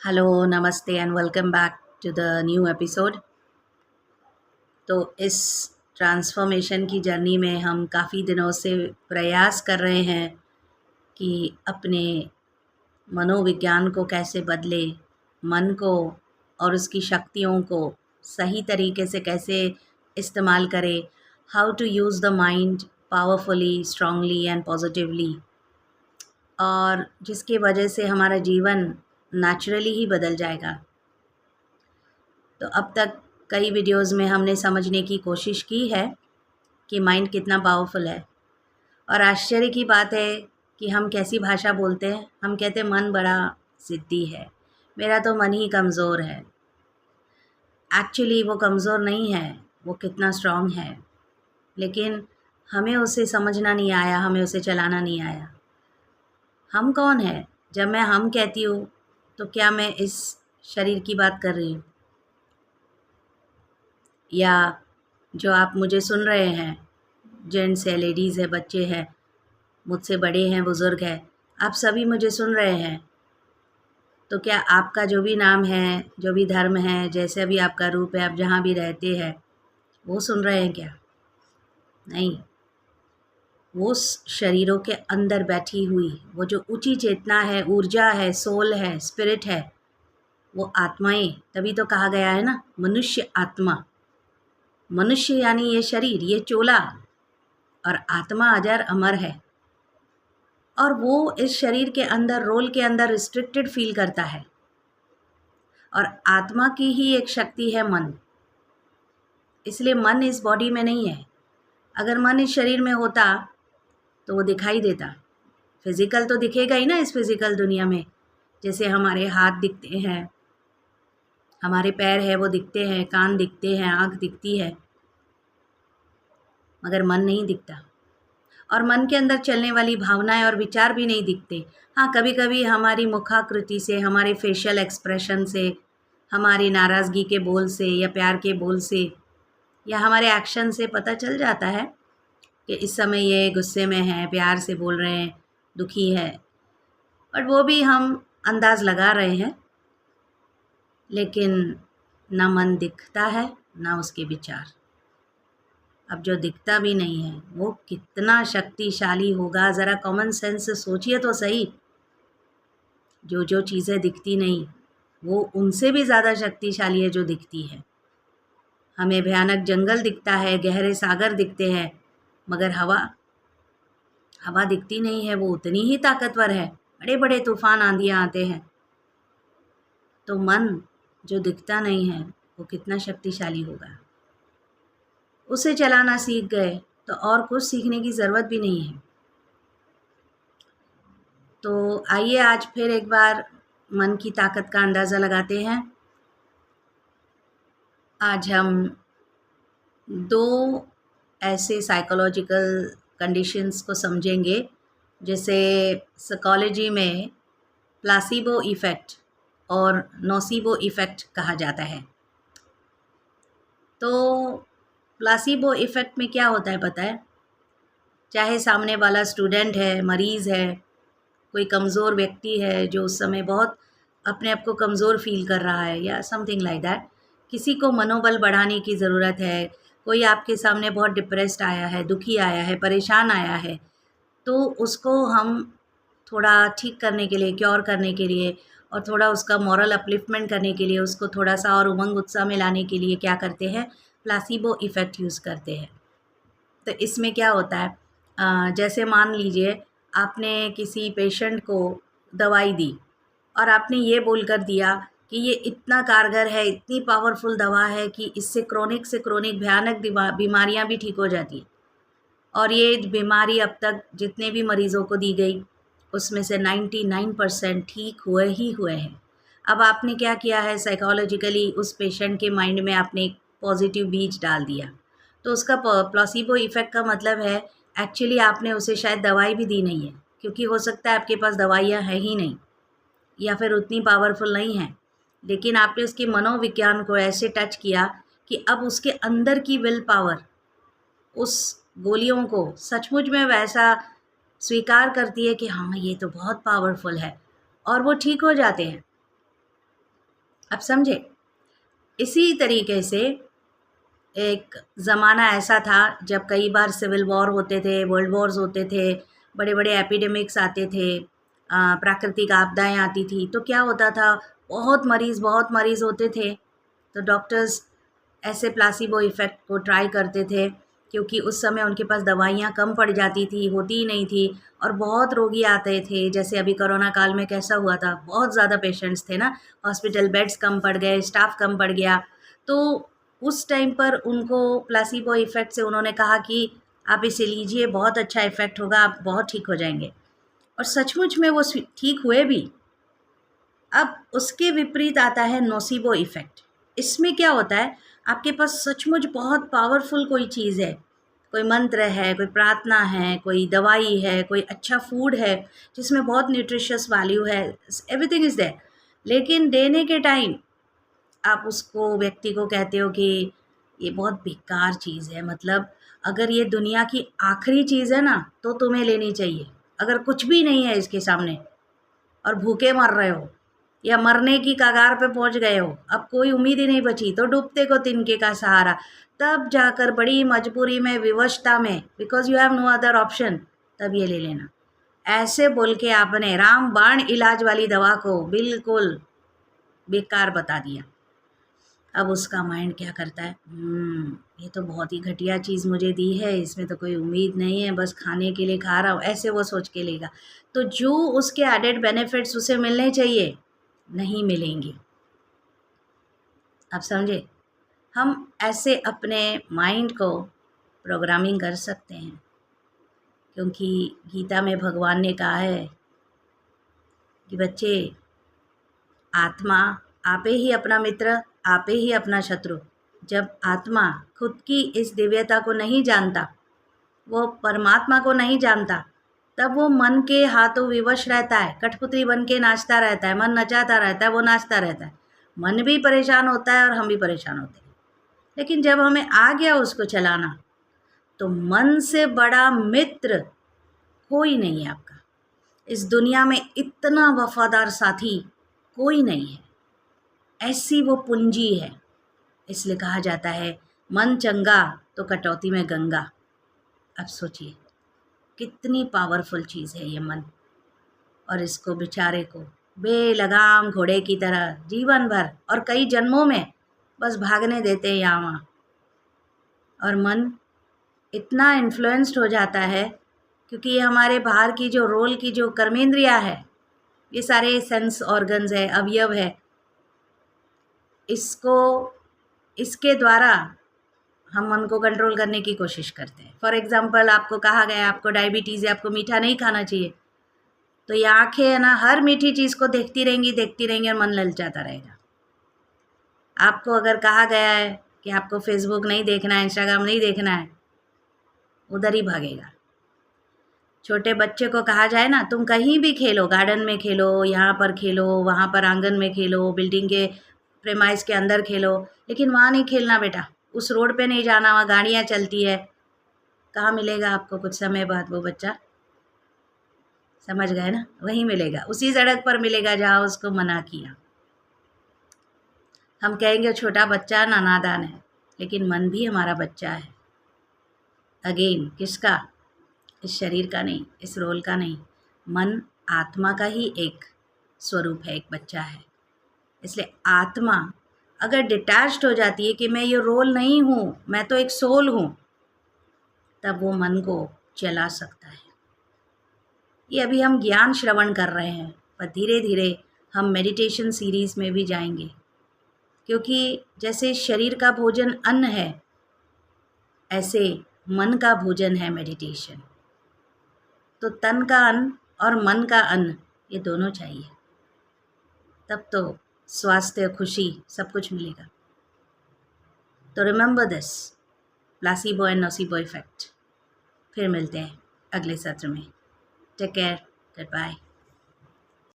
Hello, नमस्ते and welcome back to the new episode. तो इस ट्रांसफॉर्मेशन की जर्नी में हम काफ़ी दिनों से प्रयास कर रहे हैं कि अपने मनोविज्ञान को कैसे बदले, मन को और उसकी शक्तियों को सही तरीके से कैसे इस्तेमाल करें, how to use the mind powerfully, strongly and positively, और जिसकी वजह से हमारा जीवन नेचुरली ही बदल जाएगा। तो अब तक कई वीडियोस में हमने समझने की कोशिश की है कि माइंड कितना पावरफुल है। और आश्चर्य की बात है कि हम कैसी भाषा बोलते हैं। हम कहते हैं मन बड़ा ज़िद्दी है, मेरा तो मन ही कमज़ोर है। एक्चुअली वो कमज़ोर नहीं है, वो कितना स्ट्रांग है, लेकिन हमें उसे समझना नहीं आया, हमें उसे चलाना नहीं आया। हम कौन है? जब मैं हम कहती हूँ तो क्या मैं इस शरीर की बात कर रही हूँ, या जो आप मुझे सुन रहे हैं, जेंट्स है, लेडीज़ है, बच्चे हैं, मुझसे बड़े हैं, बुज़ुर्ग हैं, आप सभी मुझे सुन रहे हैं। तो क्या आपका जो भी नाम है, जो भी धर्म है, जैसे भी आपका रूप है, आप जहाँ भी रहते हैं, वो सुन रहे हैं क्या? नहीं। वो शरीरों के अंदर बैठी हुई वो जो ऊंची चेतना है, ऊर्जा है, सोल है, स्पिरिट है, वो आत्माएं, तभी तो कहा गया है ना, मनुष्य आत्मा। मनुष्य यानी ये शरीर, ये चोला, और आत्मा अजर अमर है। और वो इस शरीर के अंदर, रोल के अंदर रिस्ट्रिक्टेड फील करता है। और आत्मा की ही एक शक्ति है मन, इसलिए मन इस बॉडी में नहीं है। अगर मन इस शरीर में होता तो वो दिखाई देता। फिज़िकल तो दिखेगा ही ना इस फिज़िकल दुनिया में। जैसे हमारे हाथ दिखते हैं, हमारे पैर है वो दिखते हैं, कान दिखते हैं, आँख दिखती है, मगर मन नहीं दिखता। और मन के अंदर चलने वाली भावनाएं और विचार भी नहीं दिखते। हाँ, कभी कभी हमारी मुखाकृति से, हमारे फेशियल एक्सप्रेशन से, हमारी नाराज़गी के बोल से या प्यार के बोल से या हमारे एक्शन से पता चल जाता है कि इस समय ये गुस्से में है, प्यार से बोल रहे हैं, दुखी है। बट वो भी हम अंदाज़ लगा रहे हैं, लेकिन ना मन दिखता है, ना उसके विचार। अब जो दिखता भी नहीं है वो कितना शक्तिशाली होगा, ज़रा कॉमन सेंस से सोचिए तो सही। जो जो चीज़ें दिखती नहीं, वो उनसे भी ज़्यादा शक्तिशाली है जो दिखती है। हमें भयानक जंगल दिखता है, गहरे सागर दिखते हैं, मगर हवा हवा दिखती नहीं है, वो उतनी ही ताकतवर है। बड़े बड़े तूफान, आंधियाँ आते हैं। तो मन जो दिखता नहीं है वो कितना शक्तिशाली होगा। उसे चलाना सीख गए तो और कुछ सीखने की ज़रूरत भी नहीं है। तो आइए आज फिर एक बार मन की ताकत का अंदाज़ा लगाते हैं। आज हम दो ऐसे साइकोलॉजिकल कंडीशंस को समझेंगे, जैसे साइकोलॉजी में प्लासिबो इफ़ेक्ट और नोसिबो इफ़ेक्ट कहा जाता है। तो प्लासिबो इफ़ेक्ट में क्या होता है पता है? चाहे सामने वाला स्टूडेंट है, मरीज़ है, कोई कमज़ोर व्यक्ति है जो उस समय बहुत अपने आप को कमज़ोर फ़ील कर रहा है, या समथिंग लाइक दैट, किसी को मनोबल बढ़ाने की ज़रूरत है, कोई आपके सामने बहुत डिप्रेस्ड आया है, दुखी आया है, परेशान आया है, तो उसको हम थोड़ा ठीक करने के लिए, क्योर करने के लिए, और थोड़ा उसका मॉरल अपलिफ्टमेंट करने के लिए, उसको थोड़ा सा और उमंग उत्साह में लाने के लिए क्या करते हैं? प्लासिबो इफ़ेक्ट यूज़ करते हैं। तो इसमें क्या होता है, जैसे मान लीजिए आपने किसी पेशेंट को दवाई दी और आपने ये बोलकर दिया कि ये इतना कारगर है, इतनी पावरफुल दवा है कि इससे क्रोनिक से क्रोनिक भयानक बीमारियां भी ठीक हो जाती हैं। और ये बीमारी अब तक जितने भी मरीज़ों को दी गई, उसमें से 99% ठीक हुए ही हुए हैं। अब आपने क्या किया है, साइकोलॉजिकली उस पेशेंट के माइंड में आपने एक पॉजिटिव बीज डाल दिया। तो उसका प्लेसिबो इफ़ेक्ट का मतलब है, एक्चुअली आपने उसे शायद दवाई भी दी नहीं है, क्योंकि हो सकता है आपके पास दवाइयाँ हैं ही नहीं, या फिर उतनी पावरफुल नहीं हैं। लेकिन आपने उसके मनोविज्ञान को ऐसे टच किया कि अब उसके अंदर की विल पावर उस गोलियों को सचमुच में वैसा स्वीकार करती है कि हाँ, ये तो बहुत पावरफुल है, और वो ठीक हो जाते हैं। अब समझे? इसी तरीके से एक ज़माना ऐसा था जब कई बार सिविल वॉर होते थे, वर्ल्ड वॉर्स होते थे, बड़े बड़े एपिडेमिक्स आते थे, प्राकृतिक आपदाएं आती थी, तो क्या होता था, बहुत मरीज़ होते थे, तो डॉक्टर्स ऐसे प्लासिबो इफ़ेक्ट को ट्राई करते थे, क्योंकि उस समय उनके पास दवाइयाँ कम पड़ जाती थी, होती ही नहीं थी, और बहुत रोगी आते थे। जैसे अभी कोरोना काल में कैसा हुआ था, बहुत ज़्यादा पेशेंट्स थे ना, हॉस्पिटल बेड्स कम पड़ गए, स्टाफ कम पड़ गया। तो उस टाइम पर उनको प्लासिबो इफ़ेक्ट से उन्होंने कहा कि आप इसे लीजिए, बहुत अच्छा इफ़ेक्ट होगा, आप बहुत ठीक हो जाएंगे। और सचमुच में वो ठीक हुए भी। अब उसके विपरीत आता है नोसिबो इफ़ेक्ट। इसमें क्या होता है, आपके पास सचमुच बहुत पावरफुल कोई चीज़ है, कोई मंत्र है, कोई प्रार्थना है, कोई दवाई है, कोई अच्छा फूड है जिसमें बहुत न्यूट्रिशियस वैल्यू है, एवरीथिंग इज़ देयर, लेकिन देने के टाइम आप उसको व्यक्ति को कहते हो कि ये बहुत बेकार चीज़ है, मतलब अगर ये दुनिया की आखिरी चीज़ है ना तो तुम्हें लेनी चाहिए। अगर कुछ भी नहीं है इसके सामने और भूखे मर रहे हो या मरने की कगार पे पहुंच गए हो, अब कोई उम्मीद ही नहीं बची, तो डूबते को तिनके का सहारा, तब जाकर बड़ी मजबूरी में, विवशता में, because you have no other option, तब ये ले लेना। ऐसे बोल के आपने रामबाण इलाज वाली दवा को बिल्कुल बेकार बता दिया। अब उसका माइंड क्या करता है, ये तो बहुत ही घटिया चीज़ मुझे दी है, इसमें तो कोई उम्मीद नहीं है, बस खाने के लिए खा रहा हूँ, ऐसे वो सोच के लेगा। तो जो उसके एडेड बेनिफिट्स उसे मिलने चाहिए नहीं मिलेंगे। आप समझे? हम ऐसे अपने माइंड को प्रोग्रामिंग कर सकते हैं, क्योंकि गीता में भगवान ने कहा है कि बच्चे, आत्मा आपे ही अपना मित्र, आपे ही अपना शत्रु। जब आत्मा खुद की इस दिव्यता को नहीं जानता, वो परमात्मा को नहीं जानता, तब वो मन के हाथों विवश रहता है, कठपुतली बन के नाचता रहता है, मन नचाता रहता है, वो नाचता रहता है, मन भी परेशान होता है और हम भी परेशान होते हैं। लेकिन जब हमें आ गया उसको चलाना, तो मन से बड़ा मित्र कोई नहीं है आपका। इस दुनिया में इतना वफादार साथी कोई नहीं है, ऐसी वो पूंजी है। इसलिए कहा जाता है, मन चंगा तो कटौती में गंगा। अब सोचिए कितनी पावरफुल चीज़ है ये मन, और इसको बेचारे को बेलगाम घोड़े की तरह जीवन भर और कई जन्मों में बस भागने देते हैं यहाँ वहाँ। और मन इतना इन्फ्लुएंस्ड हो जाता है, क्योंकि ये हमारे बाहर की जो रोल की जो कर्मेंद्रिया है, ये सारे सेंस ऑर्गन्स है, अवयव है, इसको, इसके द्वारा हम मन को कंट्रोल करने की कोशिश करते हैं। फॉर एग्ज़ाम्पल, आपको कहा गया आपको डायबिटीज़ है, आपको मीठा नहीं खाना चाहिए, तो ये आँखें है ना, हर मीठी चीज़ को देखती रहेंगी और मन ललचाता रहेगा। आपको अगर कहा गया है कि आपको फेसबुक नहीं देखना है, इंस्टाग्राम नहीं देखना है, उधर ही भागेगा। छोटे बच्चे को कहा जाए ना, तुम कहीं भी खेलो, गार्डन में खेलो, यहाँ पर खेलो, वहाँ पर आंगन में खेलो, बिल्डिंग के प्रेमाइस के अंदर खेलो, लेकिन वहाँ नहीं खेलना बेटा, उस रोड पे नहीं जाना, वहाँ गाड़ियाँ चलती है। कहाँ मिलेगा आपको कुछ समय बाद वो बच्चा? समझ गए ना? वहीं मिलेगा, उसी सड़क पर मिलेगा जहाँ उसको मना किया। हम कहेंगे छोटा बच्चा ना, नादान है, लेकिन मन भी हमारा बच्चा है। अगेन किसका? इस शरीर का नहीं, इस रोल का नहीं। मन आत्मा का ही एक स्वरूप है, एक बच्चा है। इसलिए आत्मा अगर डिटैच्ड हो जाती है कि मैं ये रोल नहीं हूँ, मैं तो एक सोल हूँ, तब वो मन को चला सकता है। ये अभी हम ज्ञान श्रवण कर रहे हैं, पर धीरे धीरे हम मेडिटेशन सीरीज़ में भी जाएंगे, क्योंकि जैसे शरीर का भोजन अन्न है, ऐसे मन का भोजन है मेडिटेशन। तो तन का अन्न और मन का अन्न, ये दोनों चाहिए, तब तो स्वास्थ्य, खुशी, सब कुछ मिलेगा। तो remember this, placebo and nocebo effect. फिर मिलते हैं अगले सत्र में। Take care, good bye.